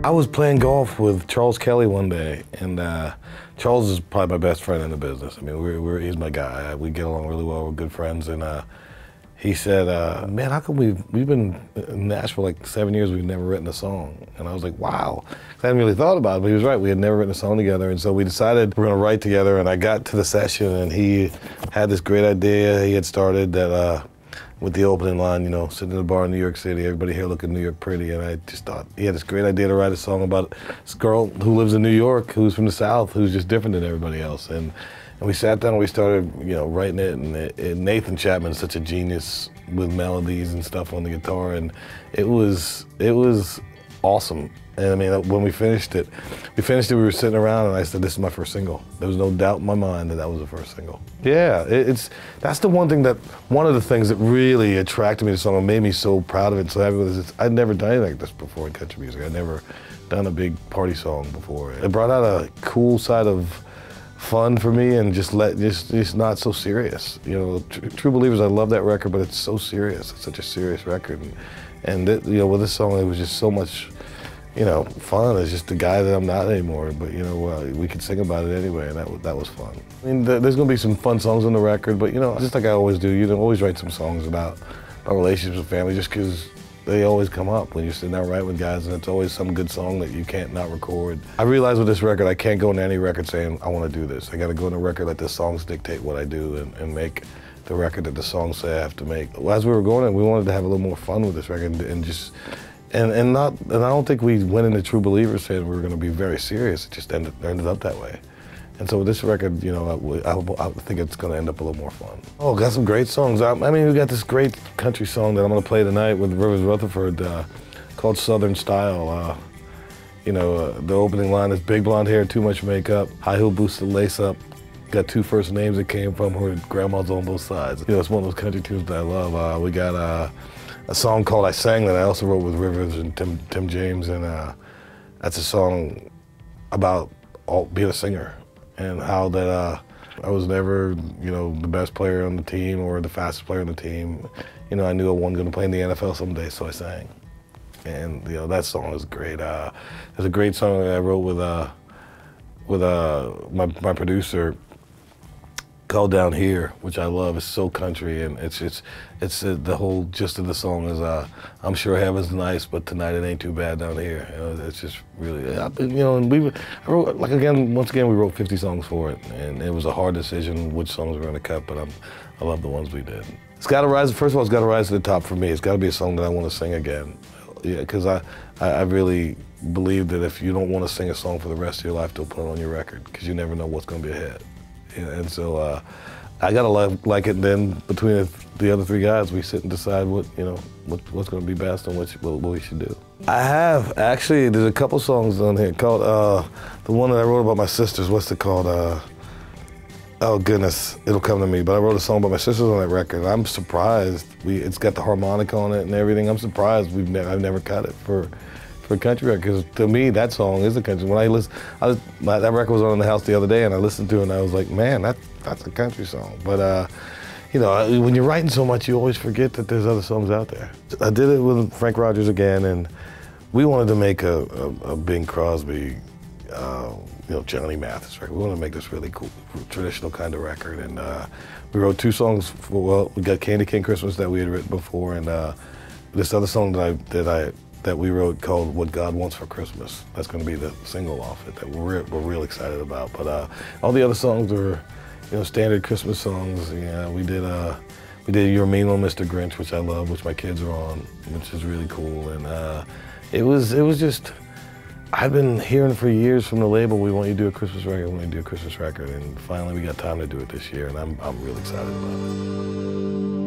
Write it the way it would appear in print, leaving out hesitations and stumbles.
I was playing golf with Charles Kelly one day, and Charles is probably my best friend in the business. I mean, he's my guy. We get along really well. We're good friends, and he said, "Man, how come we've been in Nashville like 7 years? We've never written a song." And I was like, "Wow." I hadn't really thought about it, but he was right. We had never written a song together, and so we decided we're going to write together. And I got to the session, and he had this great idea he had started that. With the opening line, you know, sitting in a bar in New York City, everybody here looking New York pretty, and I just thought he had this great idea to write a song about this girl who lives in New York, who's from the South, who's just different than everybody else. And we sat down and we started, you know, writing it, and Nathan Chapman's such a genius with melodies and stuff on the guitar, and it was awesome. And I mean, when we finished it, we were sitting around and I said, "This is my first single." There was no doubt in my mind that was the first single. Yeah, that's the one of the things that really attracted me to the song and made me so proud of it and so happy with it. I'd never done anything like this before in country music. I'd never done a big party song before. It brought out a cool side of fun for me and just not so serious. You know, True Believers, I love that record, but it's so serious. It's such a serious record. And you know, with this song, it was just so much, you know, fun. It's just the guy that I'm not anymore, but you know, we could sing about it anyway, and that was fun. I mean, there's gonna be some fun songs on the record, but you know, just like I always do, you know, always write some songs about relationships with family, just because they always come up when you're sitting down writing with guys, and it's always some good song that you can't not record. I realized with this record, I can't go into any record saying, I want to do this. I got to go into a record, let the songs dictate what I do, and make the record that the songs say I have to make. As we were going in, we wanted to have a little more fun with this record, and I don't think we went into True Believers saying we were going to be very serious. It just ended up that way. And so with this record, you know, I think it's going to end up a little more fun. Oh, got some great songs. I mean, we got this great country song that I'm going to play tonight with Rivers Rutherford called Southern Style. You know, the opening line is big blonde hair, too much makeup, high heel boots to lace up. Got two first names that came from her grandma's on both sides. You know, it's one of those country tunes that I love. We got a song called I Sang that I also wrote with Rivers and Tim James, and that's a song about being a singer and how that I was never, you know, the best player on the team or the fastest player on the team. You know, I knew I wasn't going to play in the NFL someday, so I sang. And you know, that song is great. There's a great song that I wrote with my producer, called Down Here, which I love. It's so country, and it's the whole gist of the song is I'm sure heaven's nice, but tonight it ain't too bad down here. You know, it's just really, you know, and I wrote, like, once again we wrote 50 songs for it, and it was a hard decision which songs we're going to cut, but I love the ones we did. It's got to rise. First of all, it's got to rise to the top for me. It's got to be a song that I want to sing again. Yeah, because I really believe that if you don't want to sing a song for the rest of your life, don't put it on your record, because you never know what's going to be a hit. And so I gotta like it, and then between the other three guys, we sit and decide what's going to be best and what we should do. I have actually. There's a couple songs on here called the one that I wrote about my sisters. What's it called? Oh goodness, it'll come to me. But I wrote a song about my sisters on that record. I'm surprised. It's got the harmonica on it and everything. I'm surprised I've never cut it for a country record, because to me that song is a country. When that record was on in the house the other day, and I listened to it, and I was like, man, that's a country song. But you know, when you're writing so much, you always forget that there's other songs out there. I did it with Frank Rogers again, and we wanted to make a Bing Crosby, you know, Johnny Mathis record. We wanted to make this really cool, traditional kind of record, and we wrote two songs. We got Candy Cane Christmas that we had written before, and this other song that we wrote called What God Wants for Christmas. That's going to be the single off it that we're real excited about. But all the other songs were, you know, standard Christmas songs. Yeah, we did You're a Mean Little Mr. Grinch, which I love, which my kids are on, which is really cool. And it was just, I've been hearing for years from the label, we want you to do a Christmas record, we want you to do a Christmas record, and finally we got time to do it this year, and I'm really excited about it.